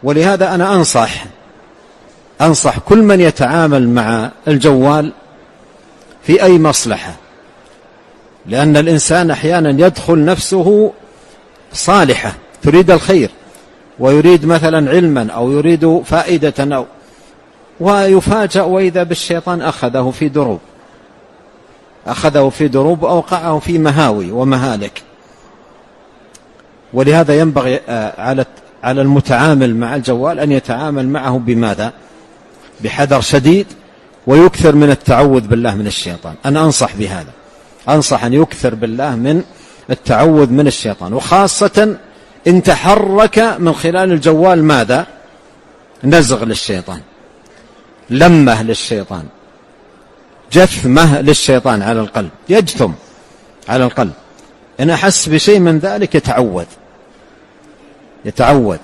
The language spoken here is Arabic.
ولهذا أنا أنصح كل من يتعامل مع الجوال في أي مصلحة، لأن الإنسان أحيانا يدخل نفسه صالحة تريد الخير ويريد مثلا علما أو يريد فائدة ويفاجأ وإذا بالشيطان أخذه في دروب أوقعه في مهاوي ومهالك. ولهذا ينبغي على المتعامل مع الجوال أن يتعامل معه بماذا؟ بحذر شديد، ويكثر من التعوذ بالله من الشيطان. أنا أنصح بهذا، أنصح أن يكثر بالله من التعوذ من الشيطان، وخاصة إن تحرك من خلال الجوال ماذا؟ نزغ للشيطان، لمه للشيطان، جثمه للشيطان على القلب، يجثم على القلب. إن أحس بشيء من ذلك يتعوذ.